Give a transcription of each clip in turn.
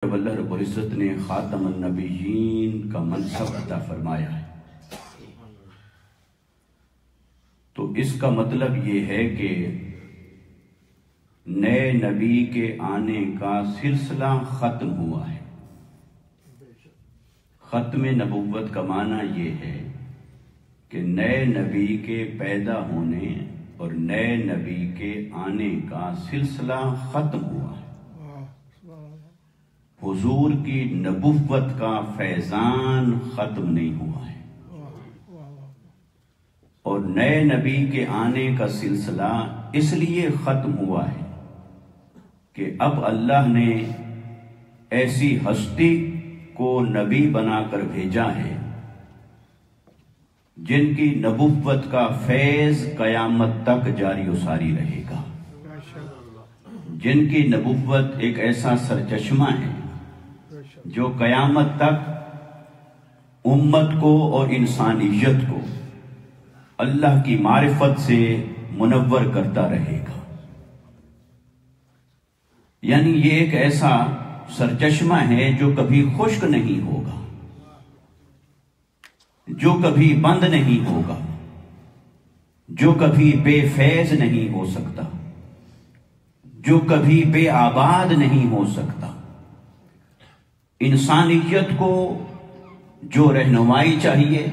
جب اللہ رب العزت نے خاتم النبیین کا منصب عطا فرمایا ہے تو اس کا مطلب یہ ہے کہ نئے نبی کے آنے کا سلسلہ ختم ہوا ہے۔ ختم نبوت کا معنی یہ ہے کہ نئے نبی کے پیدا ہونے اور نئے نبی کے آنے کا سلسلہ ختم ہوا ہے۔ حضور کی نبوت کا فیضان ختم نہیں ہوا ہے اور نئے نبی کے آنے کا سلسلہ اس لیے ختم ہوا ہے کہ اب اللہ نے ایسی ہستی کو نبی بنا کر بھیجا ہے جن کی نبوت کا فیض قیامت تک جاری و ساری رہے گا، جن کی نبوت ایک ایسا سرچشمہ ہے جو قیامت تک امت کو اور انسانیت کو اللہ کی معرفت سے منور کرتا رہے گا۔ یعنی یہ ایک ایسا سرچشمہ ہے جو کبھی خشک نہیں ہوگا، جو کبھی بند نہیں ہوگا، جو کبھی بے فیض نہیں ہو سکتا، جو کبھی بے آباد نہیں ہو سکتا۔ انسانیت کو جو رہنمائی چاہیے،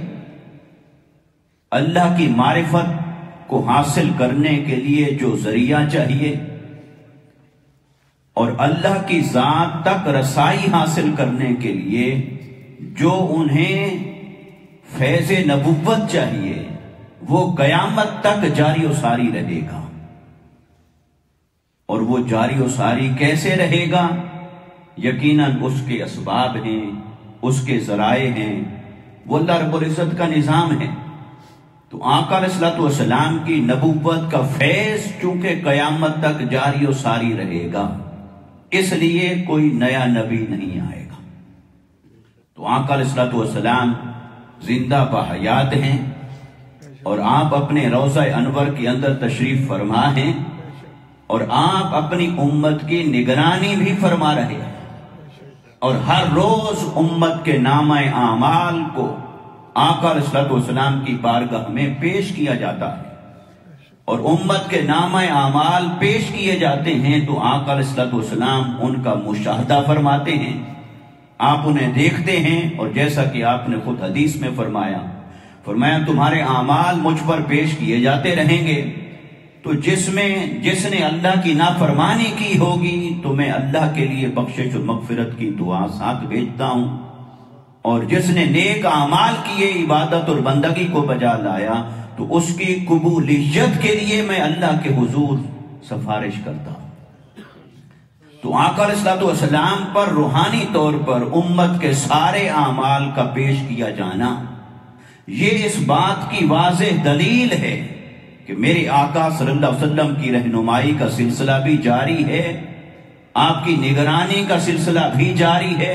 اللہ کی معرفت کو حاصل کرنے کے لیے جو ذریعہ چاہیے اور اللہ کی ذات تک رسائی حاصل کرنے کے لیے جو انہیں فیض نبوت چاہیے، وہ قیامت تک جاری و ساری رہے گا۔ اور وہ جاری و ساری کیسے رہے گا؟ یقیناً اس کے اسباب ہیں، اس کے ذرائع ہیں، وہ اللہ رب العزت کا نظام ہے۔ تو آقا علیہ الصلوۃ والسلام کی نبوت کا فیض چونکہ قیامت تک جاری و ساری رہے گا، اس لیے کوئی نیا نبی نہیں آئے گا۔ تو آقا علیہ الصلوۃ والسلام زندہ بحیات ہیں اور آپ اپنے روضہ انور کے اندر تشریف فرما ہیں اور آپ اپنی امت کی نگرانی بھی فرما رہے ہیں، اور ہر روز امت کے نامہ اعمال کو آقا علیہ الصلوۃ والسلام کی بارگاہ میں پیش کیا جاتا ہے، اور امت کے نامہ اعمال پیش کیے جاتے ہیں تو آقا علیہ الصلوۃ والسلام ان کا مشاہدہ فرماتے ہیں، آپ انہیں دیکھتے ہیں، اور جیسا کہ آپ نے خود حدیث میں فرمایا تمہارے اعمال مجھ پر پیش کیے جاتے رہیں گے، تو جس نے اللہ کی نافرمانی کی ہوگی تو میں اللہ کے لیے بخشش و مغفرت کی دعا ساتھ بھیجتا ہوں، اور جس نے نیک اعمال کیے، عبادت اور بندگی کو بجا لایا، تو اس کی قبولیت کے لیے میں اللہ کے حضور سفارش کرتا ہوں۔ تو آقا علیہ الصلوۃ والسلام پر روحانی طور پر امت کے سارے اعمال کا پیش کیا جانا، یہ اس بات کی واضح دلیل ہے کہ میرے آقا صلی اللہ علیہ وسلم کی رہنمائی کا سلسلہ بھی جاری ہے، آپ کی نگرانی کا سلسلہ بھی جاری ہے،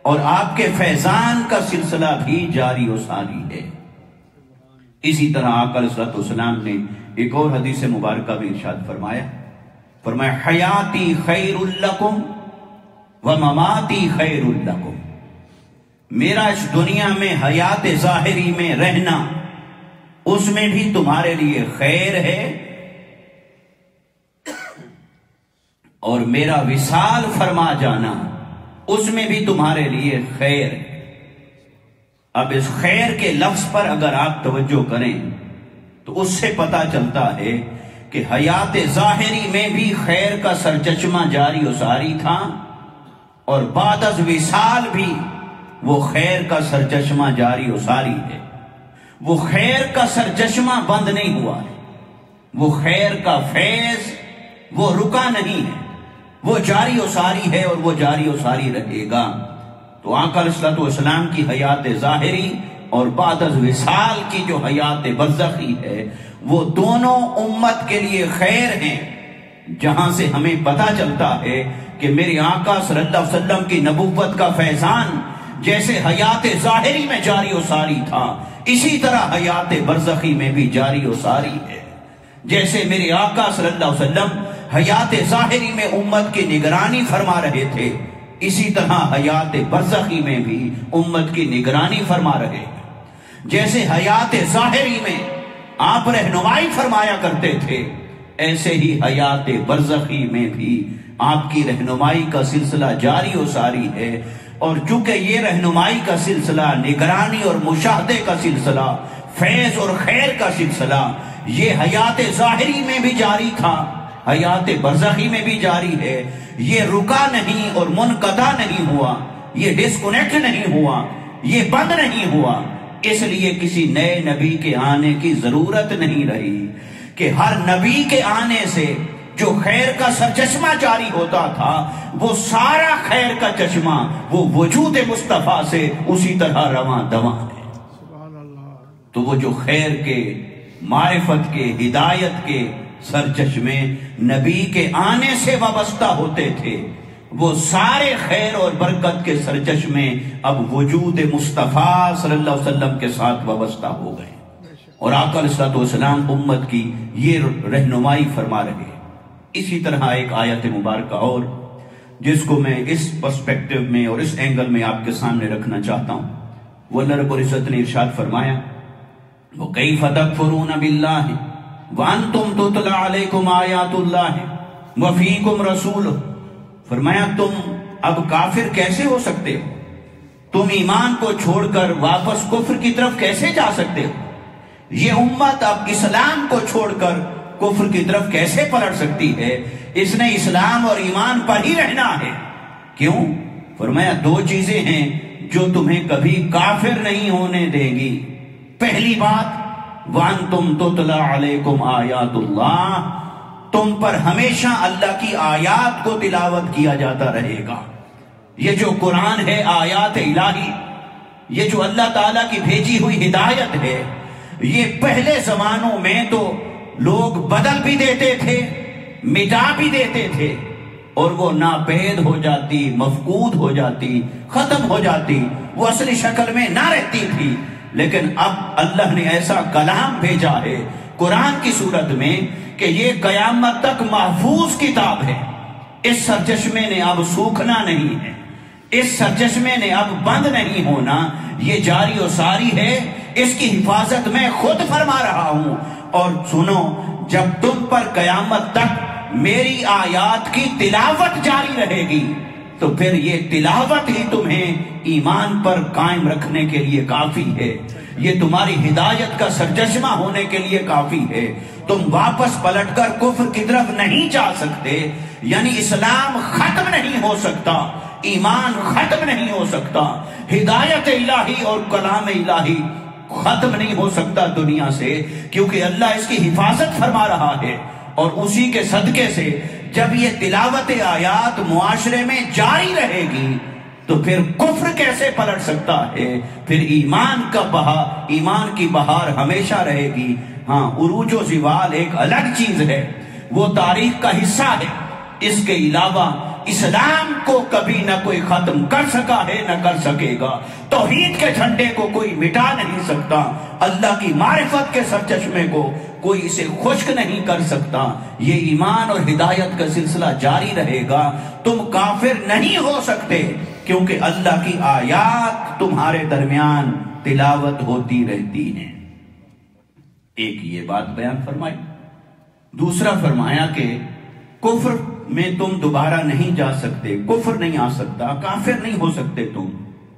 اور آپ کے فیضان کا سلسلہ بھی جاری و ساری ہے۔ اسی طرح آقا علیہ الصلوۃ والسلام نے ایک اور حدیث مبارکہ بھی ارشاد فرمایا حیاتی خیر لکم ومماتی خیر لکم، میرا اس دنیا میں حیات ظاہری میں رہنا، اس میں بھی تمہارے لیے خیر ہے، اور میرا وصال فرما جانا، اس میں بھی تمہارے لیے خیر ہے۔ اب اس خیر کے لفظ پر اگر آپ توجہ کریں تو اس سے پتہ چلتا ہے کہ حیات ظاہری میں بھی خیر کا سرچشمہ جاری و ساری تھا، اور بعد از وصال بھی وہ خیر کا سرچشمہ جاری و ساری ہے۔ وہ خیر کا سرچشمہ بند نہیں ہوا ہے، وہ خیر کا فیض وہ رکا نہیں ہے، وہ جاری و ساری ہے اور وہ جاری و ساری رہے گا۔ تو آقا علیہ الصلوۃ والسلام کی حیات ظاہری اور بعد از وصال کی جو حیات برزخی ہے، وہ دونوں امت کے لیے خیر ہیں، جہاں سے ہمیں پتہ چلتا ہے کہ میرے آقا صلی اللہ علیہ وسلم کی نبوت کا فیضان جیسے حیات ظاہری میں جاری و ساری تھا، اسی طرح حیات برزخی میں بھی جاری و ساری ہے۔ جیسے میرے آقا صلی اللہ علیہ وسلم حیات ظاہری میں امت کی نگرانی فرما رہے تھے، اسی طرح حیات برزخی میں بھی امت کی نگرانی فرما رہے ہیں۔ جیسے حیات ظاہری میں آپ رہنمائی فرمایا کرتے تھے، ایسے ہی حیات برزخی میں بھی آپ کی رہنمائی کا سلسلہ جاری و ساری ہے۔ اور چونکہ یہ رہنمائی کا سلسلہ، نگرانی اور مشاہدے کا سلسلہ، فیض اور خیر کا سلسلہ یہ حیات ظاہری میں بھی جاری تھا، حیات برزخی میں بھی جاری ہے۔ یہ رکا نہیں اور منقطع نہیں ہوا، یہ ڈسکنیکٹ نہیں ہوا، یہ بند نہیں ہوا۔ اس لیے کسی نئے نبی کے آنے کی ضرورت نہیں رہی کہ ہر نبی کے آنے سے جو خیر کا سرچشمہ جاری ہوتا تھا وہ سارا خیر کا چشمہ وہ وجود مصطفیٰ سے اسی طرح رواں دواں ہے۔ تو وہ جو خیر کے، معرفت کے، ہدایت کے سرچشمے نبی کے آنے سے وابستہ ہوتے تھے، وہ سارے خیر اور برکت کے سرچشمے اب وجود مصطفیٰ صلی اللہ علیہ وسلم کے ساتھ وابستہ ہو گئے، اور آقا علیہ الصلوۃ والسلام امت کی یہ رہنمائی فرما رہے ہیں۔ اسی طرح ایک آیت مبارکہ اور جس کو میں اس پرسپیکٹو میں اور اس اینگل میں آپ کے سامنے رکھنا چاہتا ہوں، وہ اللہ رب العزت نے ارشاد فرمایا، وَكَيْفَ تَكْفُرُونَ بِاللَّهِ وَأَنْتُمْ تُتْلَى عَلَيْكُمْ آيَاتُ اللَّهِ وَفِيكُمْ رَسُولُهُ۔ فرمایا تم اب کافر کیسے ہو سکتے ہو؟ تم ایمان کو چھوڑ کر واپس کفر کی طرف کیسے جا سکتے ہو؟ یہ امت اب اسلام کو چھوڑ کر کفر کی طرف کیسے پلٹ سکتی ہے؟ اس نے اسلام اور ایمان پر ہی رہنا ہے۔ کیوں؟ فرمایا دو چیزیں ہیں جو تمہیں کبھی کافر نہیں ہونے دیں گی۔ پہلی بات، وَأَنْتُمْ تُتْلَى عَلَيْكُمْ آيَاتُ اللَّهِ، تم پر ہمیشہ اللہ کی آیات کو تلاوت کیا جاتا رہے گا۔ یہ جو قرآن ہے آیات الہی، یہ جو اللہ تعالیٰ کی بھیجی ہوئی ہدایت ہے، یہ پہلے زمانوں میں تو لوگ بدل بھی دیتے تھے، مٹا بھی دیتے تھے، اور وہ ناپید ہو جاتی، مفقود ہو جاتی، ختم ہو جاتی، وہ اصلی شکل میں نہ رہتی تھی۔ لیکن اب اللہ نے ایسا کلام بھیجا ہے قرآن کی صورت میں کہ یہ قیامت تک محفوظ کتاب ہے۔ اس سرچشمے نے اب سوکھنا نہیں ہے، اس سرچشمے نے اب بند نہیں ہونا، یہ جاری و ساری ہے۔ اس کی حفاظت میں خود فرما رہا ہوں۔ اور سنو، جب تم پر قیامت تک میری آیات کی تلاوت جاری رہے گی تو پھر یہ تلاوت ہی تمہیں ایمان پر قائم رکھنے کے لیے کافی ہے، یہ تمہاری ہدایت کا سرچشمہ ہونے کے لیے کافی ہے۔ تم واپس پلٹ کر کفر کی طرف نہیں جا سکتے، یعنی اسلام ختم نہیں ہو سکتا، ایمان ختم نہیں ہو سکتا، ہدایت الہی اور کلام الہی ختم نہیں ہو سکتا دنیا سے، کیونکہ اللہ اس کی حفاظت فرما رہا ہے۔ اور اسی کے صدقے سے جب یہ تلاوت آیات معاشرے میں جاری رہے گی تو پھر کفر کیسے پلٹ سکتا ہے؟ پھر ایمان کی بہار ہمیشہ رہے گی۔ ہاں، عروج و زوال ایک الگ چیز ہے، وہ تاریخ کا حصہ ہے۔ اس کے علاوہ اسلام کو کبھی نہ کوئی ختم کر سکا ہے، نہ کر سکے گا۔ توحید کے جھنڈے کو کوئی مٹا نہیں سکتا، اللہ کی معرفت کے سرچشمے کو کوئی اسے خشک نہیں کر سکتا۔ یہ ایمان اور ہدایت کا سلسلہ جاری رہے گا۔ تم کافر نہیں ہو سکتے کیونکہ اللہ کی آیات تمہارے درمیان تلاوت ہوتی رہتی ہیں۔ ایک یہ بات بیان فرمائی۔ دوسرا فرمایا کہ کفر میں تم دوبارہ نہیں جا سکتے، کفر نہیں آ سکتا، کافر نہیں ہو سکتے تم۔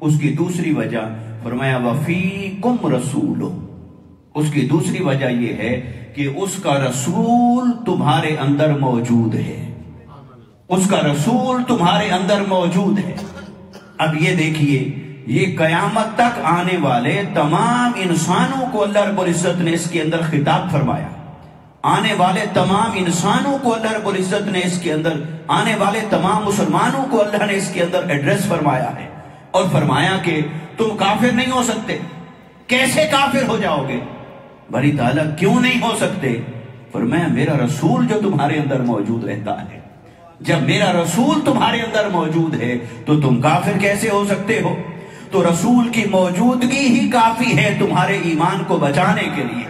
اس کی دوسری وجہ فرمایا وَفِيكُمْ رَسُولُ، اس کی دوسری وجہ یہ ہے کہ اس کا رسول تمہارے اندر موجود ہے، اس کا رسول تمہارے اندر موجود ہے۔ اب یہ دیکھیے، یہ قیامت تک آنے والے تمام انسانوں کو اللہ رب العزت نے اس کے اندر خطاب فرمایا، آنے والے تمام انسانوں کو اللہ رب العزت نے اس کے اندر، آنے والے تمام مسلمانوں کو اللہ نے اس کے اندر ایڈریس فرمایا ہے، اور فرمایا کہ تم کافر نہیں ہو سکتے۔ کیسے کافر ہو جاؤ گے؟ بری تعالیٰ کیوں نہیں ہو سکتے؟ فرمایا میرا رسول جو تمہارے اندر موجود رہتا ہے، جب میرا رسول تمہارے اندر موجود ہے تو تم کافر کیسے ہو سکتے ہو؟ تو رسول کی موجودگی ہی کافی ہے تمہارے ایمان کو بچانے کے لیے۔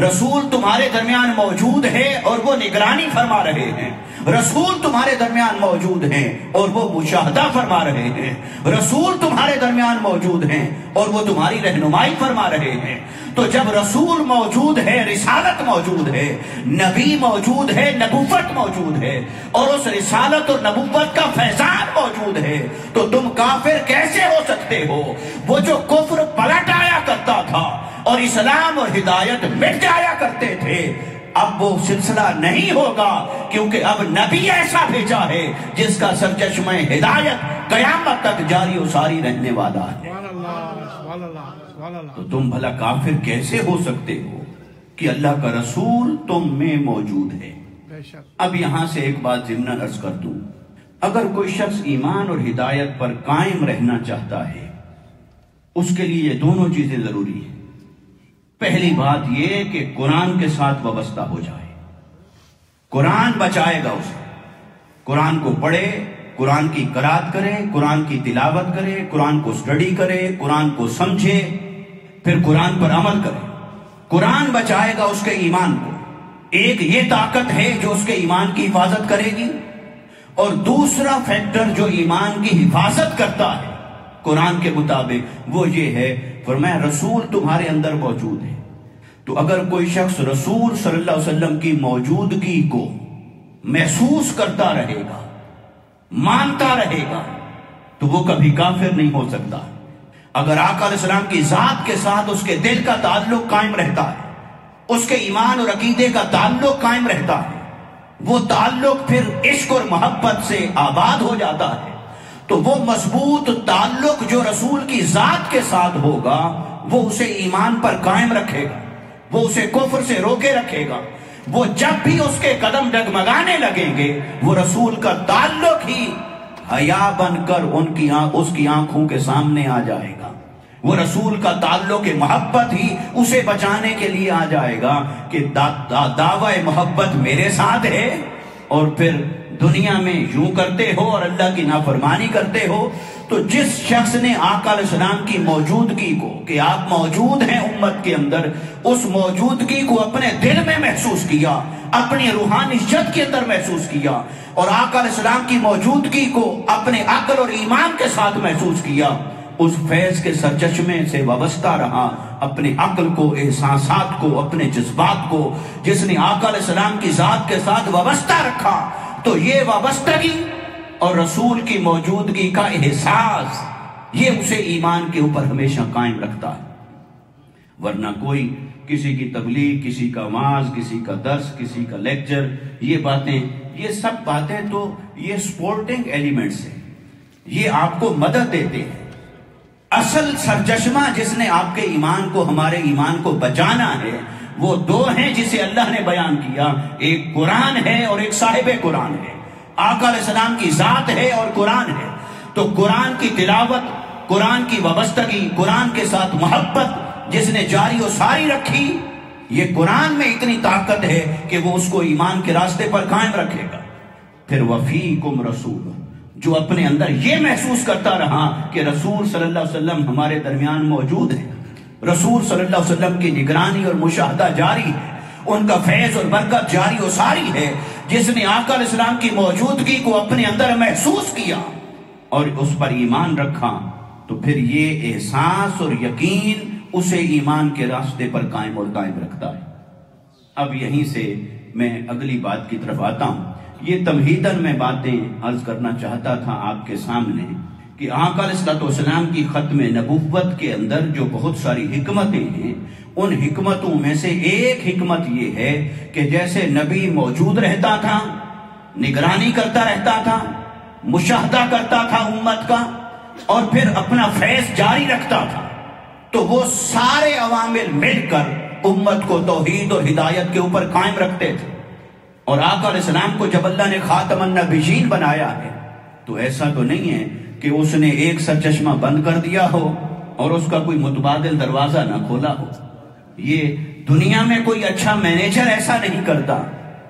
رسول تمہارے درمیان موجود ہے اور وہ نگرانی فرما رہے ہیں، رسول تمہارے درمیان موجود ہیں اور وہ مشاہدہ فرما رہے ہیں، رسول تمہارے درمیان موجود ہیں اور وہ تمہاری رہنمائی فرما رہے ہیں۔ تو جب رسول موجود ہے، رسالت موجود ہے، نبی موجود ہے، نبوت موجود ہے، اور اس رسالت اور نبوت کا فیضان موجود ہے، تو تم کافر کیسے ہو سکتے ہو؟ وہ جو کفر پلٹ آیا کرتا تھا اور اسلام اور ہدایت مٹ جایا کرتے تھے، اب وہ سلسلہ نہیں ہوگا، کیونکہ اب نبی ایسا بھیجا ہے جس کا سرچشمہ ہدایت قیامت تک جاری و ساری رہنے والا ہے۔ تو تم بھلا کافر کیسے ہو سکتے ہو کہ اللہ کا رسول تم میں موجود ہے؟ اب یہاں سے ایک بات ضمن عرض کر دوں، اگر کوئی شخص ایمان اور ہدایت پر قائم رہنا چاہتا ہے، اس کے لیے یہ دونوں چیزیں ضروری ہیں۔ پہلی بات یہ کہ قرآن کے ساتھ وابستہ ہو جائے، قرآن بچائے گا اسے، قرآن کو پڑھے، قرآن کی قرات کرے، قرآن کی تلاوت کرے، قرآن کو سٹڈی کرے، قرآن کو سمجھے، پھر قرآن پر عمل کرے۔ قرآن بچائے گا اس کے ایمان کو، ایک یہ طاقت ہے جو اس کے ایمان کی حفاظت کرے گی، اور دوسرا فیکٹر جو ایمان کی حفاظت کرتا ہے قرآن کے مطابق وہ یہ ہے، فرمایا رسول تمہارے اندر موجود ہے۔ تو اگر کوئی شخص رسول صلی اللہ علیہ وسلم کی موجودگی کو محسوس کرتا رہے گا، مانتا رہے گا، تو وہ کبھی کافر نہیں ہو سکتا۔ اگر آقا علیہ السلام کی ذات کے ساتھ اس کے دل کا تعلق قائم رہتا ہے، اس کے ایمان اور عقیدے کا تعلق قائم رہتا ہے، وہ تعلق پھر عشق اور محبت سے آباد ہو جاتا ہے، تو وہ مضبوط تعلق جو رسول کی ذات کے ساتھ ہوگا وہ اسے ایمان پر قائم رکھے گا، وہ اسے کفر سے روکے رکھے گا۔ وہ جب بھی اس کے قدم ڈگمگانے لگیں گے، وہ رسول کا تعلق ہی حیا بن کر اس کی آنکھوں کے سامنے آ جائے گا، وہ رسول کا تعلق محبت ہی اسے بچانے کے لیے آ جائے گا کہ دعوی محبت میرے ساتھ ہے، اور پھر دنیا میں یوں کرتے ہو اور اللہ کی نافرمانی کرتے ہو۔ تو جس شخص نے آقا علیہ السلام کی موجودگی کو، کہ آپ موجود ہیں امت کے اندر، اس موجودگی کو اپنے دل میں محسوس کیا، اپنی روحانیت کے اندر محسوس کیا، اور آقا علیہ السلام کی موجودگی کو اپنے عقل اور ایمان کے ساتھ محسوس کیا، اس فیض کے سرچشمے سے وابستہ رہا، اپنے عقل کو، احساسات کو، اپنے جذبات کو جس نے آقا علیہ السلام کی ذات کے ساتھ وابستہ رکھا، تو یہ وابستگی اور رسول کی موجودگی کا احساس یہ اسے ایمان کے اوپر ہمیشہ قائم رکھتا ہے۔ ورنہ کوئی کسی کی تبلیغ، کسی کا وعظ، کسی کا درس، کسی کا لیکچر، یہ سب باتیں تو یہ سپورٹنگ ایلیمنٹس ہیں، یہ آپ کو مدد دیتے ہیں۔ اصل سرچشمہ جس نے آپ کے ایمان کو، ہمارے ایمان کو بچانا ہے، وہ دو ہیں جسے اللہ نے بیان کیا، ایک قرآن ہے اور ایک صاحب قرآن ہے، آقا علیہ السلام کی ذات ہے اور قرآن ہے۔ تو قرآن کی تلاوت، قرآن کی وابستگی، قرآن کے ساتھ محبت جس نے جاری و ساری رکھی، یہ قرآن میں اتنی طاقت ہے کہ وہ اس کو ایمان کے راستے پر قائم رکھے گا۔ پھر وفیکم رسول، جو اپنے اندر یہ محسوس کرتا رہا کہ رسول صلی اللہ علیہ وسلم ہمارے درمیان موجود ہے، رسول صلی اللہ علیہ وسلم کی نگرانی اور مشاہدہ جاری ہے، ان کا فیض اور برکت جاری و ساری ہے، جس نے آقا علیہ السلام کی موجودگی کو اپنے اندر محسوس کیا اور اس پر ایمان رکھا، تو پھر یہ احساس اور یقین اسے ایمان کے راستے پر قائم اور قائم رکھتا ہے۔ اب یہیں سے میں اگلی بات کی طرف آتا ہوں۔ یہ تمہیداً میں باتیں عرض کرنا چاہتا تھا آپ کے سامنے کہ آقا علیہ السلام کی ختم نبوت کے اندر جو بہت ساری حکمتیں ہیں، ان حکمتوں میں سے ایک حکمت یہ ہے کہ جیسے نبی موجود رہتا تھا، نگرانی کرتا رہتا تھا، مشاہدہ کرتا تھا امت کا، اور پھر اپنا فیض جاری رکھتا تھا، تو وہ سارے عوامل مل کر امت کو توحید اور ہدایت کے اوپر قائم رکھتے تھے۔ اور آقا علیہ السلام کو جب اللہ نے خاتم النبیین بنایا ہے، تو ایسا تو نہیں ہے کہ اس نے ایک سرچشمہ بند کر دیا ہو اور اس کا کوئی متبادل دروازہ نہ کھولا ہو۔ یہ دنیا میں کوئی اچھا مینیجر ایسا نہیں کرتا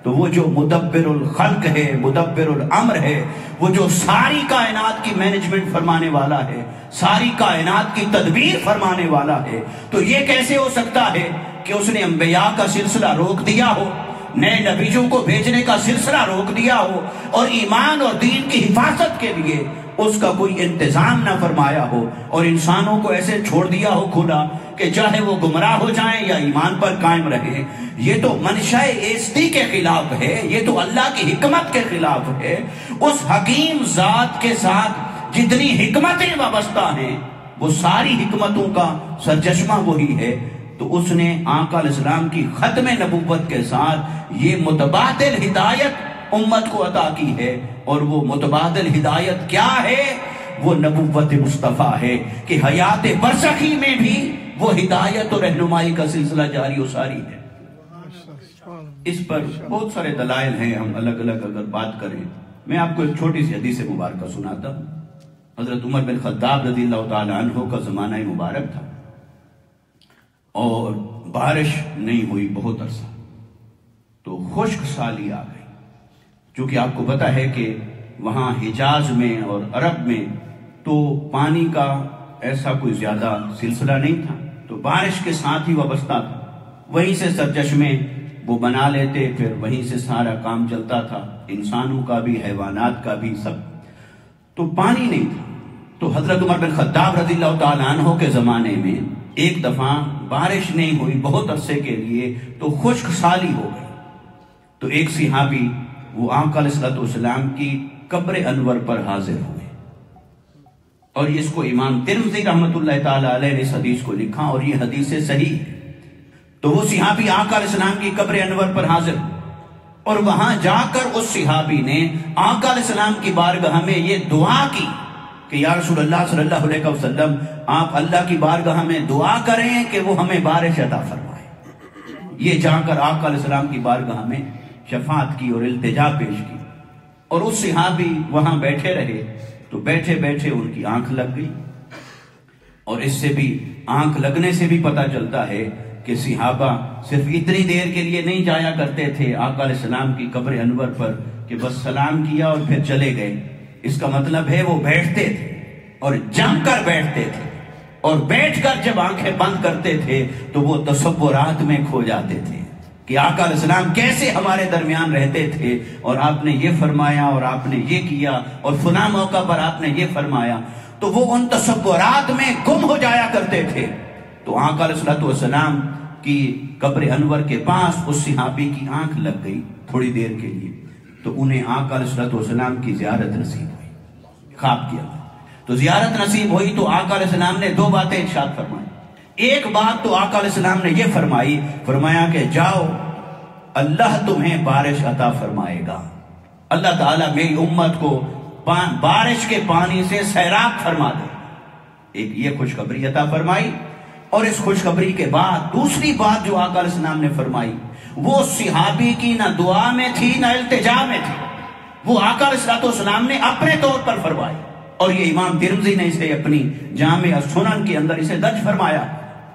تو وہ جو مدبر الخلق ہے، مدبر الامر ہے، وہ جو ساری کائنات کی مینجمنٹ فرمانے والا ہے، ساری کائنات کی تدبیر فرمانے والا ہے، تو یہ کیسے ہو سکتا ہے کہ اس نے انبیاء کا سلسلہ روک دیا ہو، نئے نبیوں کو بھیجنے کا سلسلہ روک دیا ہو، اور ایمان اور دین کی حفاظت کے لیے اس کا کوئی انتظام نہ فرمایا ہو، اور انسانوں کو ایسے چھوڑ دیا ہو کھلا کہ چاہے وہ گمراہ ہو جائیں یا ایمان پر قائم رہیں؟ یہ تو منشاء ایستی کے خلاف ہے، یہ تو اللہ کی حکمت کے خلاف ہے۔ اس حکیم ذات کے ساتھ جتنی حکمتیں وابستہ ہیں وہ ساری حکمتوں کا سرچشمہ وہی ہے۔ تو اس نے آقا علیہ السلام کی ختم نبوت کے ساتھ یہ متبادل ہدایت امت کو عطا کی ہے، اور وہ متبادل ہدایت کیا ہے؟ وہ نبوت مصطفیٰ ہے کہ حیات برزخی میں بھی وہ ہدایت اور رہنمائی کا سلسلہ جاری و ساری ہے۔ اس پر بہت سارے دلائل ہیں، ہم الگ الگ اگر بات کریں۔ میں آپ کو ایک چھوٹی سی حدیث مبارکہ سناتا ہوں۔ حضرت عمر بن خطاب رضی اللہ تعالیٰ عنہ کا زمانہ مبارک تھا، اور بارش نہیں ہوئی بہت عرصہ، تو خشک سالی آ گئی۔ چونکہ آپ کو پتا ہے کہ وہاں حجاز میں اور عرب میں تو پانی کا ایسا کوئی زیادہ سلسلہ نہیں تھا، تو بارش کے ساتھ ہی وابستہ تھا، وہیں سے سرچشمے وہ بنا لیتے، پھر وہیں سے سارا کام چلتا تھا، انسانوں کا بھی، حیوانات کا بھی، سب۔ تو پانی نہیں تھا، تو حضرت عمر بن خطاب رضی اللہ تعالیٰ عنہ کے زمانے میں ایک دفعہ بارش نہیں ہوئی بہت عرصے کے لیے، تو خشک سالی ہو گئی۔ تو ایک صحابی وہ آقا علیہ السلام کی قبر انور پر حاضر ہوئے، اور اس کو امام ترمذی رحمۃ اللہ تعالیٰ علیہ نے اس حدیث کو لکھا، اور یہ حدیث صحیح ہے۔ تو وہ صحابی آقا علیہ السلام کی قبر انور پر حاضر، اور وہاں جا کر اس صحابی نے آقا علیہ السلام کی بارگاہ میں یہ دعا کی کہ یا رسول اللہ صلی اللہ علیہ وسلم، آپ اللہ کی بارگاہ میں دعا کریں کہ وہ ہمیں بارش عطا فرمائے۔ یہ جا کر آقا علیہ السلام کی بارگاہ میں شفاعت کی اور التجا پیش کی، اور اس صحابی وہاں بیٹھے رہے، تو بیٹھے بیٹھے ان کی آنکھ لگ گئی۔ اور اس سے بھی، آنکھ لگنے سے بھی پتہ چلتا ہے کہ صحابہ صرف اتنی دیر کے لیے نہیں جایا کرتے تھے آقا علیہ السلام کی قبر انور پر کہ بس سلام کیا اور پھر چلے گئے۔ اس کا مطلب ہے وہ بیٹھتے تھے، اور جم کر بیٹھتے تھے، اور بیٹھ کر جب آنکھیں بند کرتے تھے تو وہ تصورات میں کھو جاتے تھے کہ آقا علیہ السلام کیسے ہمارے درمیان رہتے تھے، اور آپ نے یہ فرمایا، اور آپ نے یہ کیا، اور فلاں موقع پر آپ نے یہ فرمایا۔ تو وہ ان تصورات میں گم ہو جایا کرتے تھے۔ تو آقا علیہ السلام کی قبر انور کے پاس اس صحابی کی آنکھ لگ گئی تھوڑی دیر کے لیے، تو انہیں آقا علیہ السلام کی زیارت نصیب ہوئی، خواب کیا۔ تو زیارت نصیب ہوئی تو آقا علیہ السلام نے دو باتیں ارشاد فرمائی۔ ایک بات تو آقا علیہ السلام نے یہ فرمایا کہ جاؤ، اللہ تمہیں بارش عطا فرمائے گا، اللہ تعالیٰ میری امت کو بارش کے پانی سے سیراب فرما دے۔ ایک یہ خوشخبری عطا فرمائی، اور اس خوشخبری کے بعد دوسری بات جو آقا علیہ السلام نے فرمائی، وہ صحابی کی نہ دعا میں تھی نہ التجا میں تھی، وہ آقا علیہ السلام نے اپنے طور پر فرمائی، اور یہ امام ترمذی نے اسے اپنی جامع سنن کے اندر اسے درج فرمایا۔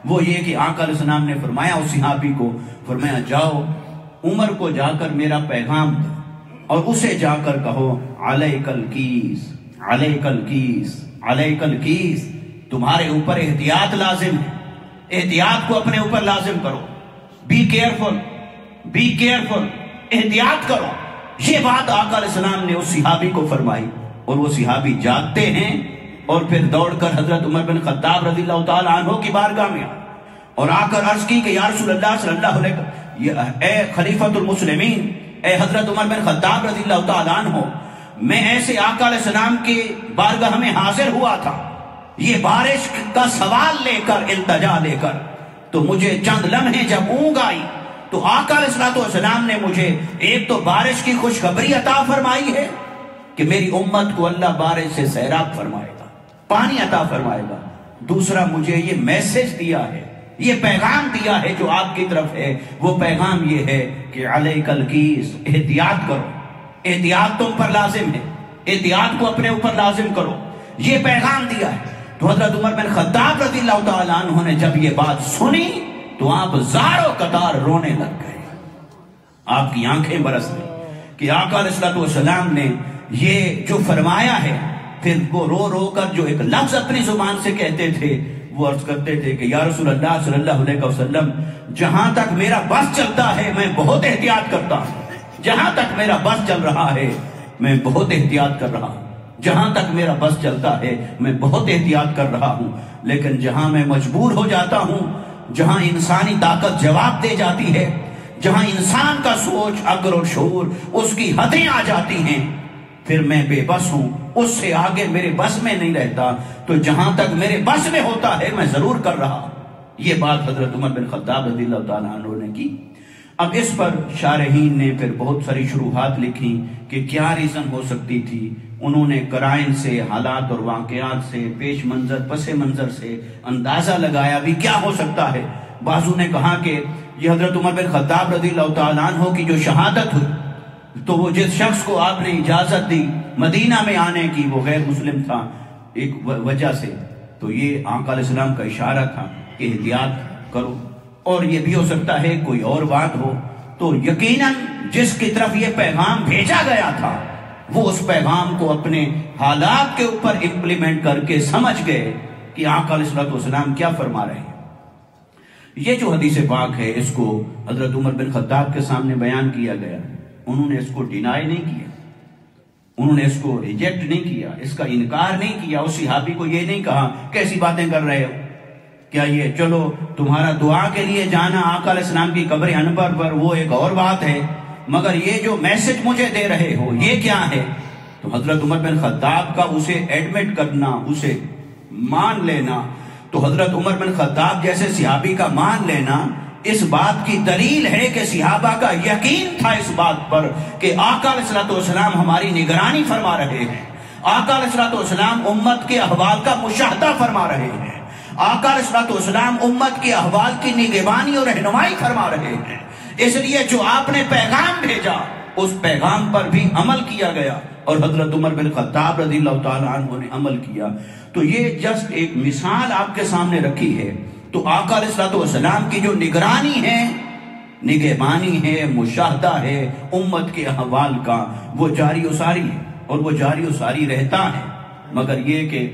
وہ یہ کہ آقا علیہ السلام نے فرمایا اس صحابی کو، فرمایا جاؤ عمر کو جا کر میرا پیغام دو، اور اسے جا کر کہو علیک الکیس، علیک الکیس، علیک الکیس، تمہارے اوپر احتیاط لازم ہے، احتیاط کو اپنے اوپر لازم کرو، بی کیئرفل، بی کیئرفل، احتیاط کرو۔ یہ بات آقا علیہ السلام نے اس صحابی کو فرمائی، اور وہ صحابی جاگتے ہیں، اور پھر دوڑ کر حضرت عمر بن خطاب رضی اللہ تعالیٰ عنہ کی بارگاہ میں اور آ کر عرض کی کہ یا رسول اللہ صلی اللہ علیہ وسلم، اے خلیفۃ المسلمین، اے حضرت عمر بن خطاب رضی اللہ تعالیٰ عنہ، میں ایسے آقا علیہ السلام کی بارگاہ میں حاضر ہوا تھا، یہ بارش کا سوال لے کر، التجا لے کر، تو مجھے چند لمحے جب اونگ آئی تو آقا علیہ السلام نے مجھے ایک تو بارش کی خوشخبری عطا فرمائی ہے کہ میری امت کو اللہ بارش سے سیراب فرمائے گا، پانی عطا فرمائے گا، دوسرا مجھے یہ میسج دیا ہے، یہ پیغام دیا ہے جو آپ کی طرف ہے، وہ پیغام یہ ہے کہ علیک الکیس، احتیاط کرو، احتیاط تم پر لازم ہے، احتیاط کو اپنے اوپر لازم کرو، یہ پیغام دیا ہے۔ تو حضرت عمر بن خطاب رضی اللہ تعالیٰ عنہ نے جب یہ بات سنی تو آپ زار و قطار رونے لگ گئے، آپ کی آنکھیں برس گئی کہ آقا علیہ الصلوۃ والسلام نے یہ جو فرمایا ہے. پھر وہ رو رو کر جو ایک لفظ اپنی زبان سے کہتے تھے وہ عرض کرتے تھے کہ یا رسول اللہ صلی اللہ علیہ وسلم جہاں تک میرا بس چلتا ہے میں بہت احتیاط کرتا ہوں. جہاں تک میرا بس چل رہا ہے میں بہت احتیاط کر رہا ہوں. جہاں تک میرا بس چلتا ہے میں بہت احتیاط کر رہا ہوں. لیکن جہاں میں مجبور ہو جاتا ہوں، جہاں انسانی طاقت جواب دے جاتی ہے، جہاں انسان کا سوچ عقل اور شعور اس کی حدیں آ جاتی ہیں، پھر میں بے بس ہوں. اس سے آگے میرے بس میں نہیں رہتا. تو جہاں تک میرے بس میں ہوتا ہے میں ضرور کر رہا ہوں. یہ بات حضرت عمر بن خطاب رضی اللہ تعالیٰ عنہ نے کی. اب اس پر شارحین نے پھر بہت ساری شروحات لکھی کہ کیا ریزن ہو سکتی تھی. انہوں نے قرائن سے، حالات اور واقعات سے، پیش منظر پس منظر سے اندازہ لگایا بھی کیا ہو سکتا ہے. بعضوں نے کہا کہ یہ حضرت عمر بن خطاب رضی اللہ تعالیٰ عنہ کی جو شہادت ہوئی تو وہ جس شخص کو آپ نے اجازت دی مدینہ میں آنے کی وہ غیر مسلم تھا ایک وجہ سے. تو یہ آقا علیہ السلام کا اشارہ تھا کہ احتیاط کرو. اور یہ بھی ہو سکتا ہے کوئی اور بات ہو. تو یقیناً جس کی طرف یہ پیغام بھیجا گیا تھا وہ اس پیغام کو اپنے حالات کے اوپر امپلیمنٹ کر کے سمجھ گئے کہ آقا علیہ السلام کیا فرما رہے ہیں. یہ جو حدیث پاک ہے اس کو حضرت عمر بن خطاب کے سامنے بیان کیا گیا. انہوں نے اس کو ڈینائی نہیں کیا، انہوں نے اس کو ریجیکٹ نہیں کیا، اس کا انکار نہیں کیا. اس صحابی کو یہ نہیں کہا کیسی باتیں کر رہے ہو، کیا یہ چلو تمہارا دعا کے لیے جانا آقا علیہ السلام کی قبر انور پر وہ ایک اور بات ہے، مگر یہ جو میسج مجھے دے رہے ہو یہ کیا ہے. تو حضرت عمر بن خطاب کا اسے ایڈمٹ کرنا، اسے مان لینا، تو حضرت عمر بن خطاب جیسے صحابی کا مان لینا اس بات کی دلیل ہے کہ صحابہ کا یقین تھا اس بات پر کہ آقا علیہ السلام ہماری نگرانی فرما رہے ہیں. آقا علیہ السلام امت کے احوال کا مشاہدہ فرما رہے ہیں. آقا علیہ السلام امت کے احوال کی نگہبانی اور رہنمائی فرما رہے ہیں. اس لیے جو آپ نے پیغام بھیجا اس پیغام پر بھی عمل کیا گیا اور حضرت عمر بن خطاب رضی اللہ تعالیٰ عنہ نے عمل کیا. تو یہ جسٹ ایک مثال آپ کے سامنے رکھی ہے. تو آقا علیہ السلام کی جو نگرانی ہے، نگہبانی ہے، مشاہدہ ہے امت کے احوال کا، وہ جاری و ساری ہے اور وہ جاری و ساری رہتا ہے. مگر یہ کہ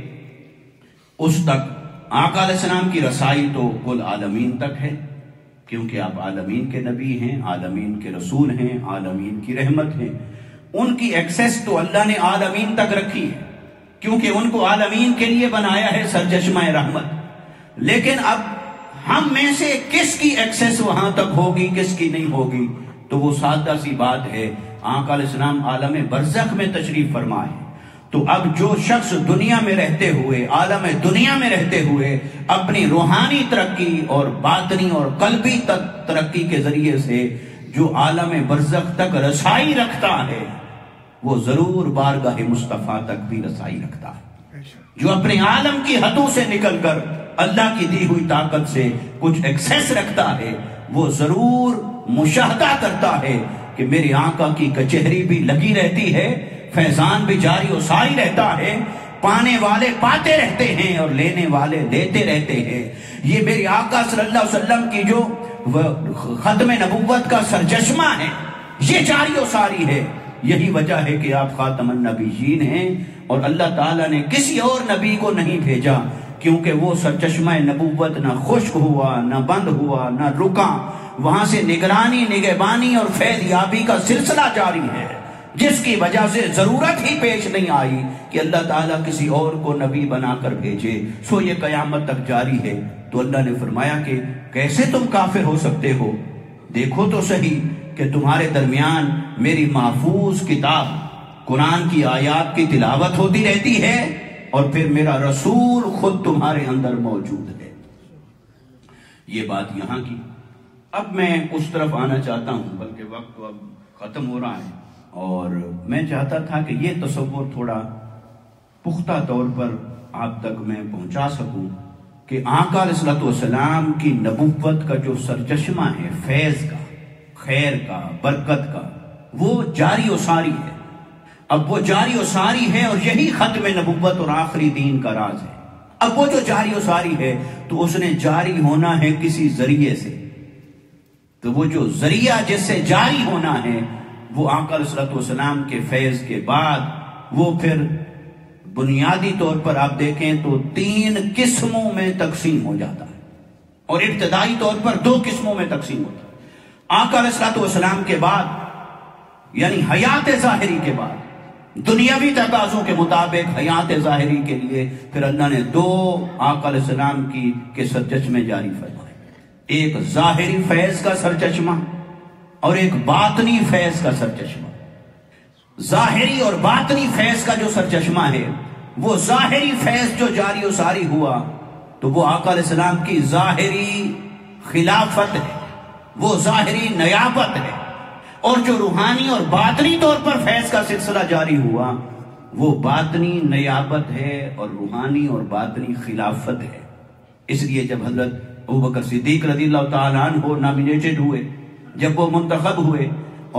اس تک آقا علیہ السلام کی رسائی تو کل عالمین تک ہے، کیونکہ آپ عالمین کے نبی ہیں، عالمین کے رسول ہیں، عالمین کی رحمت ہیں. ان کی ایکسیس تو اللہ نے عالمین تک رکھی ہے کیونکہ ان کو عالمین کے لیے بنایا ہے سرچشمہ رحمت. لیکن اب ہم میں سے کس کی ایکسیس وہاں تک ہوگی، کس کی نہیں ہوگی، تو وہ سادہ سی بات ہے. آقا علیہ السلام عالم برزخ میں تشریف فرما ہے. تو اب جو شخص دنیا میں رہتے ہوئے، عالم دنیا میں رہتے ہوئے اپنی روحانی ترقی اور باطنی اور قلبی ترقی کے ذریعے سے جو عالم برزخ تک رسائی رکھتا ہے وہ ضرور بارگاہ مصطفیٰ تک بھی رسائی رکھتا ہے. جو اپنے عالم کی حدوں سے نکل کر اللہ کی دی ہوئی طاقت سے کچھ ایکسیس رکھتا ہے وہ ضرور مشاہدہ کرتا ہے کہ میرے آقا کی کچہری بھی لگی رہتی ہے، فیضان بھی جاری و ساری رہتا ہے، پانے والے پاتے رہتے ہیں اور لینے والے لیتے رہتے ہیں. یہ میرے آقا صلی اللہ علیہ وسلم کی جو ختم نبوت کا سرچشمہ ہے یہ جاری و ساری ہے. یہی وجہ ہے کہ آپ خاتم النبیین ہیں اور اللہ تعالیٰ نے کسی اور نبی کو نہیں بھیجا کیونکہ وہ سرچشمہ نبوت نہ خشک ہوا، نہ بند ہوا، نہ رکا. وہاں سے نگرانی، نگہبانی اور فیض یابی کا سلسلہ جاری ہے، جس کی وجہ سے ضرورت ہی پیش نہیں آئی کہ اللہ تعالیٰ کسی اور کو نبی بنا کر بھیجے. سو یہ قیامت تک جاری ہے. تو اللہ نے فرمایا کہ کیسے تم کافر ہو سکتے ہو؟ دیکھو تو صحیح کہ تمہارے درمیان میری محفوظ کتاب قرآن کی آیات کی تلاوت ہوتی رہتی ہے اور پھر میرا رسول خود تمہارے اندر موجود ہے. یہ بات یہاں کی. اب میں اس طرف آنا چاہتا ہوں، بلکہ وقت تو اب ختم ہو رہا ہے، اور میں چاہتا تھا کہ یہ تصور تھوڑا پختہ طور پر آپ تک میں پہنچا سکوں کہ آقا علیہ السلام کی نبوت کا جو سرچشمہ ہے فیض کا، خیر کا، برکت کا، وہ جاری و ساری ہے. اب وہ جاری و ساری ہے اور یہی ختم نبوت اور آخری دین کا راز ہے. اب وہ جو جاری و ساری ہے تو اس نے جاری ہونا ہے کسی ذریعے سے. تو وہ جو ذریعہ جس سے جاری ہونا ہے وہ آقا علیہ الصلوۃ والسلام کے فیض کے بعد وہ پھر بنیادی طور پر آپ دیکھیں تو 3 قسموں میں تقسیم ہو جاتا ہے، اور ابتدائی طور پر 2 قسموں میں تقسیم ہوتا ہے۔ آقا علیہ الصلوۃ والسلام کے بعد یعنی حیات ظاہری کے بعد دنیاوی تقاضوں کے مطابق حیات ظاہری کے لیے پھر اللہ نے 2 آقا علیہ السلام کے سرچشمے جاری فرمائے، ایک ظاہری فیض کا سرچشمہ اور ایک باطنی فیض کا سرچشمہ۔ ظاہری اور باطنی فیض کا جو سرچشمہ ہے، وہ ظاہری فیض جو جاری و ساری ہوا تو وہ آقا علیہ السلام کی ظاہری خلافت ہے، وہ ظاہری نیابت ہے، اور جو روحانی اور باطنی طور پر فیض کا سلسلہ جاری ہوا وہ باطنی نیابت ہے اور روحانی اور باطنی خلافت ہے۔ اس لیے جب حضرت ابوبکر صدیق رضی اللہ تعالیٰ عنہ نامینیٹڈ ہوئے، جب وہ منتخب ہوئے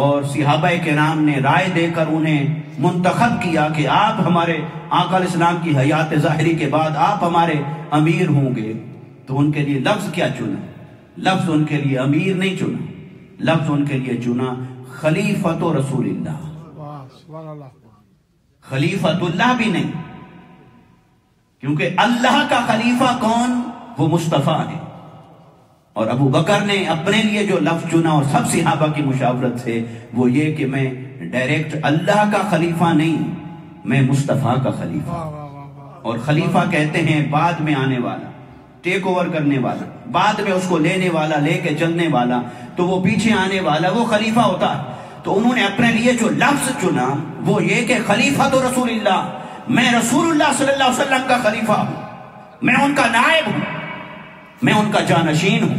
اور صحابہ کرام نے رائے دے کر انہیں منتخب کیا کہ آپ ہمارے آقا علیہ السلام کی حیات ظاہری کے بعد آپ ہمارے امیر ہوں گے، تو ان کے لیے لفظ کیا چنا؟ لفظ ان کے لیے امیر نہیں چنا، لفظ ان کے لیے چنا خلیفۃ رسول اللہ۔ خلیفۃ اللہ بھی نہیں، کیونکہ اللہ کا خلیفہ کون؟ وہ مصطفیٰ ہے۔ اور ابو بکر نے اپنے لیے جو لفظ چنا اور سب صحابہ کی مشاورت سے وہ یہ کہ میں ڈائریکٹ اللہ کا خلیفہ نہیں، میں مصطفیٰ کا خلیفہ۔ اور خلیفہ کہتے ہیں بعد میں آنے والا، ٹیک اوور کرنے والا، بعد میں اس کو لینے والا، لے کے چلنے والا، تو وہ پیچھے آنے والا وہ خلیفہ ہوتا ہے۔ تو انہوں نے اپنے لیے جو لفظ چنا وہ یہ کہ خلیفۃ رسول اللہ، میں رسول اللہ صلی اللہ علیہ وسلم کا خلیفہ ہوں، میں ان کا نائب ہوں، میں ان کا جانشین ہوں،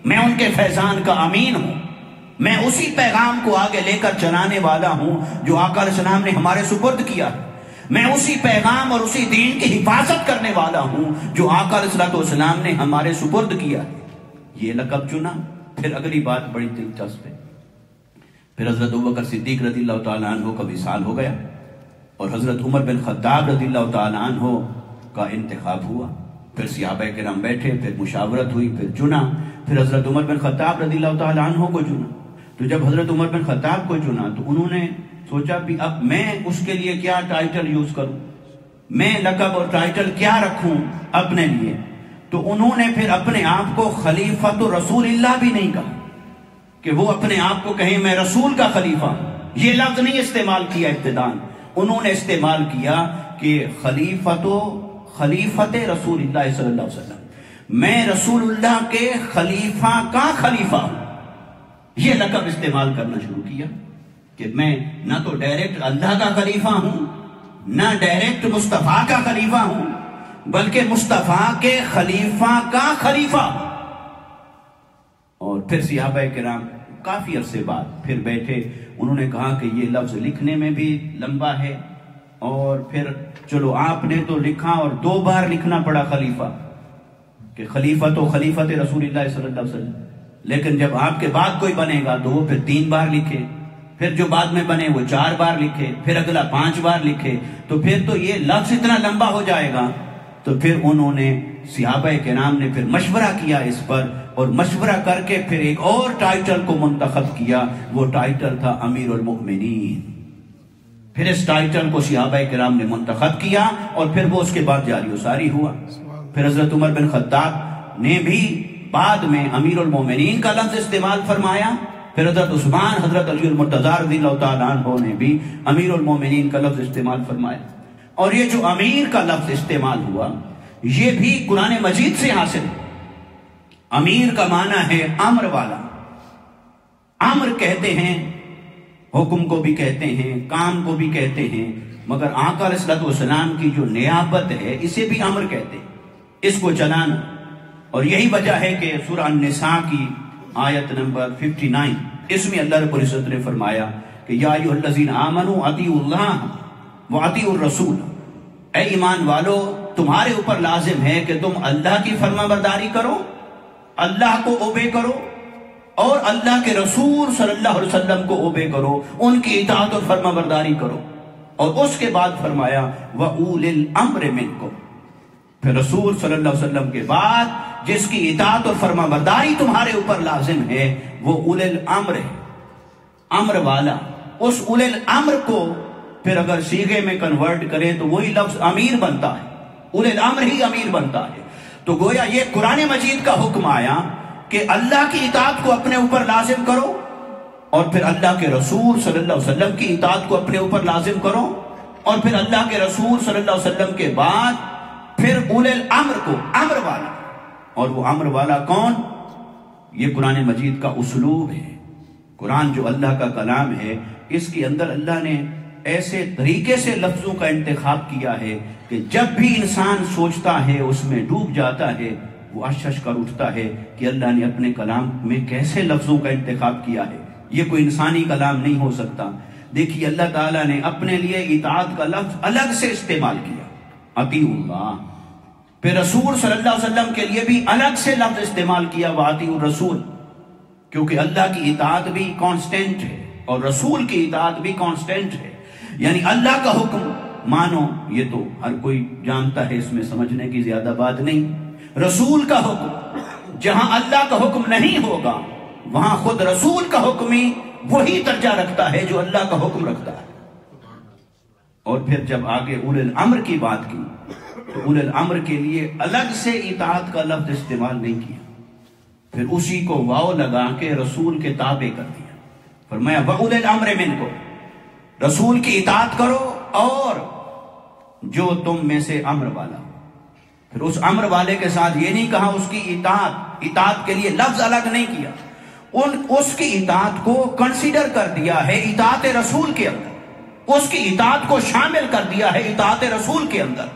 میں ان کے فیضان کا امین ہوں، میں اسی پیغام کو آگے لے کر چلانے والا ہوں جو آقا علیہ السلام نے ہمارے سپرد کیا، میں اسی پیغام اور اسی دین کی حفاظت کرنے والا ہوں جو آقا علیہ السلام نے ہمارے سپرد کیا۔ یہ لقب چنا۔ پھر اگلی بات بڑی دلچسپ ہے، پھر حضرت ابوبکر صدیق رضی اللہ تعالیٰ عنہ کا وصال ہو گیا اور حضرت عمر بن خطاب رضی اللہ تعالیٰ عنہ کا انتخاب ہوا۔ پھر صحابہ کرام بیٹھے، پھر مشاورت ہوئی، پھر چنا، پھر حضرت عمر بن خطاب رضی اللہ تعالیٰ عنہ کو چنا۔ تو جب حضرت عمر بن خطاب کو چنا تو انہوں نے سوچا بھی اب میں اس کے لیے کیا ٹائٹل یوز کروں، میں لقب اور ٹائٹل کیا رکھوں اپنے لیے۔ تو انہوں نے پھر اپنے آپ کو خلیفۃ رسول اللہ بھی نہیں کہا کہ وہ اپنے آپ کو کہیں میں رسول کا خلیفہ ہوں، یہ لفظ نہیں استعمال کیا ابتداً، انہوں نے استعمال کیا کہ خلیفۃ رسول اللہ صلی اللہ علیہ وسلم، میں رسول اللہ کے خلیفہ کا خلیفہ ہوں۔ یہ لقب استعمال کرنا شروع کیا کہ میں نہ تو ڈائریکٹ اللہ کا خلیفہ ہوں، نہ ڈائریکٹ مصطفیٰ کا خلیفہ ہوں، بلکہ مصطفیٰ کے خلیفہ کا خلیفہ ہوں۔ اور پھر صحابہ کرام کافی عرصے بعد پھر بیٹھے، انہوں نے کہا کہ یہ لفظ لکھنے میں بھی لمبا ہے، اور پھر چلو آپ نے تو لکھا اور 2 بار لکھنا پڑا خلیفہ، کہ خلیفہ تو خلیفۃ رسول اللہ صلی اللہ علیہ وسلم، لیکن جب آپ کے بعد کوئی بنے گا تو وہ پھر 3 بار لکھے، پھر جو بعد میں بنے وہ 4 بار لکھے، پھر اگلا 5 بار لکھے، تو پھر تو یہ لفظ اتنا لمبا ہو جائے گا۔ تو پھر انہوں نے صحابہ کرام نے پھر مشورہ کیا اس پر، اور مشورہ کر کے پھر ایک اور ٹائٹل کو منتخب کیا، وہ ٹائٹل تھا امیر المؤمنین۔ پھر اس ٹائٹل کو صحابہ کرام نے منتخب کیا اور پھر وہ اس کے بعد جاری و ساری ہوا۔ پھر حضرت عمر بن خطاب نے بھی بعد میں امیر المومنین کا لفظ استعمال فرمایا، پھر حضرت عثمان، حضرت علی المرتضیٰ رضی اللہ تعالیٰ عنہ نے بھی امیر المومنین کا لفظ استعمال فرمایا۔ اور یہ جو امیر کا لفظ استعمال ہوا یہ بھی قرآن مجید سے حاصل ہے۔ امیر کا معنی ہے امر والا، امر کہتے ہیں، حکم کو بھی کہتے ہیں، کام کو بھی کہتے ہیں، مگر آقا علیہ السلام کی جو نیابت ہے اسے بھی امر کہتے ہیں، اس کو چلانا۔ اور یہی وجہ ہے کہ سورہ النساء کی آیت نمبر 59 اس میں اللہ رب العزت نے فرمایا کہ یا ایھا الذین آمنوا اطیعوا اللہ واطیعوا الرسول، اے ایمان والو تمہارے اوپر لازم ہے کہ تم اللہ کی فرما برداری کرو، اللہ کو اوبے کرو، اور اللہ کے رسول صلی اللہ علیہ وسلم کو اوبے کرو، ان کی اطاعت اور فرما برداری کرو۔ اور اس کے بعد فرمایا وَأُولِي الْأَمْرِ مِنْكُمْ، پھر رسول صلی اللہ علیہ وسلم کے بعد جس کی اطاعت اور فرما برداری تمہارے اوپر لازم ہے وہ اولی الامر ہے، امر والا۔ اس اولی الامر کو پھر اگر صیغے میں کنورٹ کریں تو وہی لفظ امیر بنتا ہے، اولی الامر ہی امیر بنتا ہے۔ تو گویا یہ قرآن مجید کا حکم آیا کہ اللہ کی اطاعت کو اپنے اوپر لازم کرو، اور پھر اللہ کے رسول صلی اللہ علیہ وسلم کی اطاعت کو اپنے اوپر لازم کرو، اور پھر اللہ کے رسول صلی اللہ علیہ وسلم کے بعد پھر اولی الامر کو، امر والا۔ اور وہ امر والا کون؟ یہ قرآن مجید کا اسلوب ہے۔ قرآن جو اللہ کا کلام ہے، اس کے اندر اللہ نے ایسے طریقے سے لفظوں کا انتخاب کیا ہے کہ جب بھی انسان سوچتا ہے، اس میں ڈوب جاتا ہے، وہ اشش کر اٹھتا ہے کہ اللہ نے اپنے کلام میں کیسے لفظوں کا انتخاب کیا ہے۔ یہ کوئی انسانی کلام نہیں ہو سکتا۔ دیکھیے اللہ تعالیٰ نے اپنے لیے اطاعت کا لفظ الگ سے استعمال کیا، اطیعوا اللہ۔ پھر رسول صلی اللہ علیہ وسلم کے لیے بھی الگ سے لفظ استعمال کیا، واطیعوا الرسول، کیونکہ اللہ کی اطاعت بھی کانسٹنٹ ہے اور رسول کی اطاعت بھی کانسٹنٹ ہے۔ یعنی اللہ کا حکم مانو، یہ تو ہر کوئی جانتا ہے، اس میں سمجھنے کی زیادہ بات نہیں۔ رسول کا حکم، جہاں اللہ کا حکم نہیں ہوگا وہاں خود رسول کا حکم ہی وہی درجہ رکھتا ہے جو اللہ کا حکم رکھتا ہے۔ اور پھر جب آگے اولی الامر کی بات کی تو اولی الامر کے لیے الگ سے اطاعت کا لفظ استعمال نہیں کیا، پھر اسی کو واو لگا کے رسول کے تابع کر دیا۔ فرمایا وَأُولِي الْأَمْرِ مِنْكُمْ، رسول کی اطاعت کرو اور جو تم میں سے امر والا ہو۔ پھر اس امر والے کے ساتھ یہ نہیں کہا اس کی اطاعت کے لیے لفظ الگ نہیں کیا، اس کی اطاعت کو کنسیڈر کر دیا ہے اطاعت رسول کے اندر، اس کی اطاعت کو شامل کر دیا ہے اطاعت رسول کے اندر،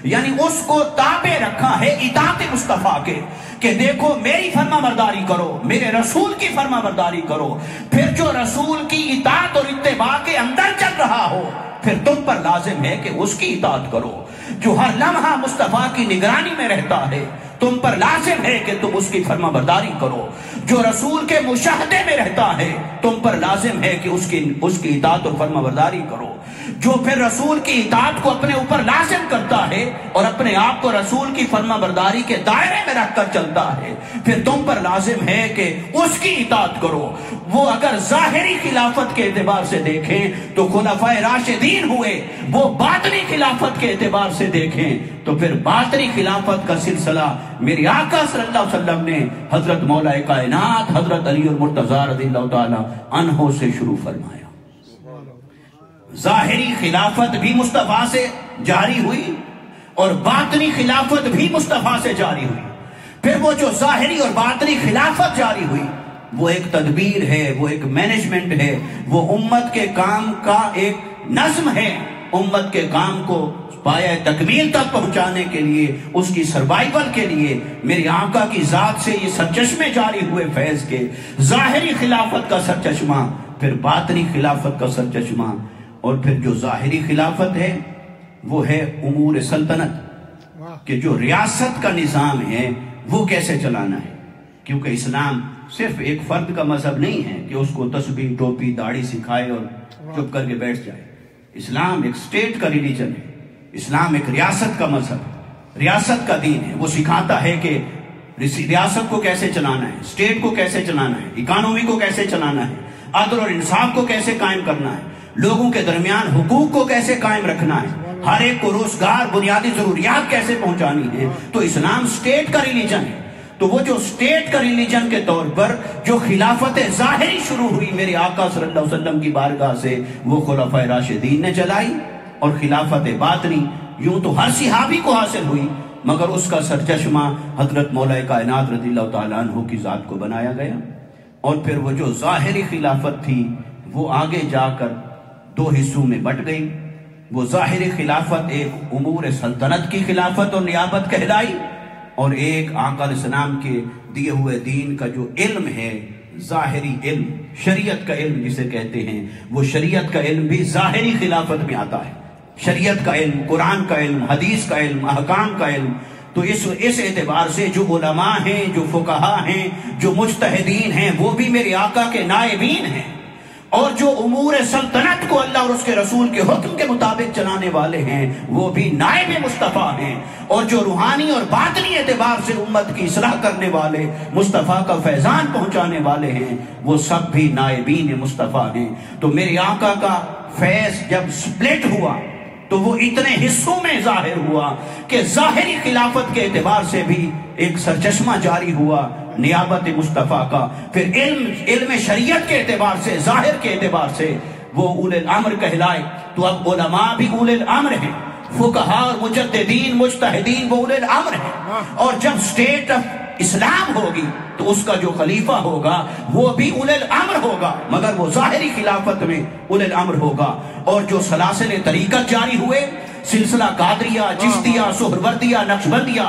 یعنی اس کو تابع رکھا ہے اطاعت مصطفیٰ کے، کہ دیکھو میری فرما برداری کرو، میرے رسول کی فرما برداری کرو۔ پھر جو رسول کی اطاعت اور اتباع کے اندر چل رہا ہو پھر تم پر لازم ہے کہ اس کی اطاعت کرو۔ جو ہر لمحہ مصطفیٰ کی نگرانی میں رہتا ہے تم پر لازم ہے کہ تم اس کی فرما برداری کرو۔ جو رسول کے مشاہدے میں رہتا ہے تم پر لازم ہے کہ اس کی اطاعت اور فرما برداری کرو۔ جو پھر رسول کی اطاعت کو اپنے اوپر لازم کرتا ہے اور اپنے آپ کو رسول کی فرما برداری کے دائرے میں رکھ کر چلتا ہے پھر تم پر لازم ہے کہ اس کی اطاعت کرو۔ وہ اگر ظاہری خلافت کے اعتبار سے دیکھیں تو خلفائے راشدین ہوئے، وہ باطنی خلافت کے اعتبار سے دیکھیں تو پھر باطنی خلافت کا سلسلہ میرے آقا صلی اللہ علیہ وسلم نے حضرت مولا کائنات حضرت علی المرتضیٰ رضی اللہ تعالی عنہ سے شروع فرمایا۔ ظاہری خلافت بھی مصطفیٰ سے جاری ہوئی اور باطنی خلافت بھی مصطفیٰ سے جاری ہوئی۔ پھر وہ جو ظاہری اور باطنی خلافت جاری ہوئی وہ ایک تدبیر ہے، وہ ایک مینجمنٹ ہے، وہ امت کے کام کا ایک نظم ہے۔ امت کے کام کو پایہ تکمیل تک پہنچانے کے لیے، اس کی سروائیول کے لیے میرے آقا کی ذات سے یہ سرچشمے جاری ہوئے فیض کے، ظاہری خلافت کا سرچشمہ، پھر باطنی خلافت کا سرچشمہ، اور پھر جو ظاہری خلافت ہے وہ ہے امور سلطنت، کہ جو ریاست کا نظام ہے وہ کیسے چلانا ہے۔ کیونکہ اسلام صرف ایک فرد کا مذہب نہیں ہے کہ اس کو تسبیح ٹوپی داڑھی سکھائے اور چپ کر کے بیٹھ جائے۔ اسلام ایک سٹیٹ کا ریلیجن ہے، اسلام ایک ریاست کا مذہب ہے، ریاست کا دین ہے۔ وہ سکھاتا ہے کہ ریاست کو کیسے چلانا ہے، سٹیٹ کو کیسے چلانا ہے، اکانومی کو کیسے چلانا ہے، عدل اور انصاف کو کیسے قائم کرنا ہے، لوگوں کے درمیان حقوق کو کیسے قائم رکھنا ہے، ہر ایک کو روزگار بنیادی ضروریات کیسے پہنچانی ہے۔ تو اسلام سٹیٹ کا ریلیجن ہے۔ تو وہ جو سٹیٹ کا ریلیجن کے طور پر جو خلافت ظاہری شروع ہوئی میرے آقا صلی اللہ علیہ وسلم کی بارگاہ سے، وہ خلفائے راشدین نے چلائی، اور خلافت باطنی یوں تو ہر صحابی کو حاصل ہوئی مگر اس کا سرچشمہ حضرت مولا کائنات رضی اللہ تعالیٰ عنہ کی ذات کو بنایا گیا۔ اور پھر وہ جو ظاہری خلافت تھی وہ آگے جا کر دو حصوں میں بٹ گئی۔ وہ ظاہری خلافت ایک امور سلطنت کی خلافت اور نیابت کہلائی، اور ایک آقا علیہ السلام کے دیے ہوئے دین کا جو علم ہے، ظاہری علم، شریعت کا علم جسے کہتے ہیں، وہ شریعت کا علم بھی ظاہری خلافت میں آتا ہے۔ شریعت کا علم، قرآن کا علم، حدیث کا علم، احکام کا علم۔ تو اس اعتبار سے جو علماء ہیں، جو فقہاء ہیں، جو مجتہدین ہیں، وہ بھی میرے آقا کے نائبین ہیں۔ اور جو امور سلطنت کو اللہ اور اس کے رسول کے حکم کے مطابق چلانے والے ہیں وہ بھی نائب مصطفیٰ ہیں، اور جو روحانی اور باطنی اعتبار سے امت کی اصلاح کرنے والے، مصطفیٰ کا فیضان پہنچانے والے ہیں، وہ سب بھی نائبین مصطفیٰ ہیں۔ تو میرے آقا کا فیض جب سپلٹ ہوا تو وہ اتنے حصوں میں ظاہر ہوا کہ ظاہری خلافت کے اعتبار سے بھی ایک سرچشمہ جاری ہوا نیابت مصطفیٰ کا، پھر علم شریعت کے اعتبار سے، ظاہر کے اعتبار سے وہ اولِ الامر کہلائے۔ تو اب علماء بھی اولِ الامر ہیں، فقہاء اور مجددین مجتہدین وہ اولِ الامر ہیں، اور جب اسٹیٹ آف اسلام ہوگی تو اس کا جو خلیفہ ہوگا وہ بھی اولِ الامر ہوگا، مگر وہ ظاہری خلافت میں اولِ الامر ہوگا۔ اور جو سلاسل طریقت جاری ہوئے، سلسلہ قادریہ، چشتیہ، سہروردیہ، نقشبندیہ،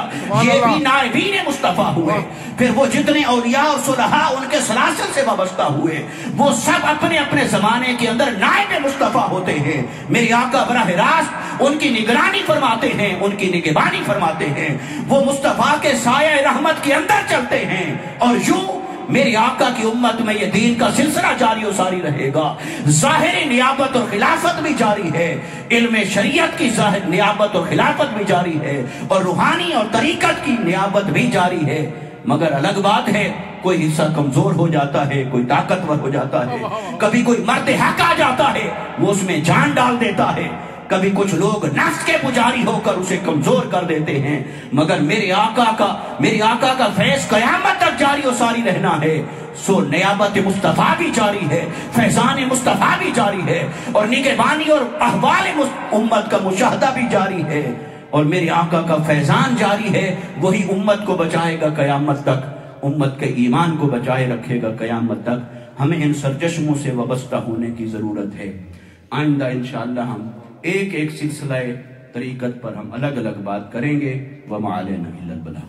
یہ بھی نائبین مصطفیٰ ہوئے۔ پھر وہ جتنے اولیاء اور صلحاء ان کے سلاسل سے وابستہ ہوئے، وہ سب اپنے اپنے زمانے کے اندر نائب مصطفیٰ ہوتے ہیں۔ میرے آقا براہ راست ان کی نگرانی فرماتے ہیں، ان کی نگہبانی فرماتے ہیں، وہ مصطفیٰ کے سایہ رحمت کے اندر چلتے ہیں، اور یوں میرے آقا کی امت میں یہ دین کا سلسلہ جاری و ساری رہے گا۔ ظاہری نیابت اور خلافت بھی جاری ہے، علم شریعت کی ظاہر نیابت اور خلافت بھی جاری ہے، اور روحانی اور طریقت کی نیابت بھی جاری ہے۔ مگر الگ بات ہے کوئی حصہ کمزور ہو جاتا ہے، کوئی طاقتور ہو جاتا ہے، کبھی کوئی مرد حق آ جاتا ہے وہ اس میں جان ڈال دیتا ہے، کبھی کچھ لوگ نفس کے پجاری ہو کر اسے کمزور کر دیتے ہیں، مگر میرے آقا کا فیض قیامت تک جاری و ساری رہنا ہے۔ سو نیابت مصطفیٰ بھی جاری ہے، فیضان مصطفیٰ بھی جاری ہے، اور نگہبانی اور احوال امت کا مشاہدہ بھی جاری ہے، اور میرے آقا کا فیضان جاری ہے، وہی امت کو بچائے گا قیامت تک، امت کے ایمان کو بچائے رکھے گا قیامت تک۔ ہمیں ان سرچشموں سے وابستہ ہونے کی ضرورت ہے۔ آئندہ انشاءاللہ ہم ایک ایک سلسلہ طریقت پر ہم الگ الگ بات کریں گے۔ وَمَا عَلَيْنَا إِلَّا الْبَلَاغُ۔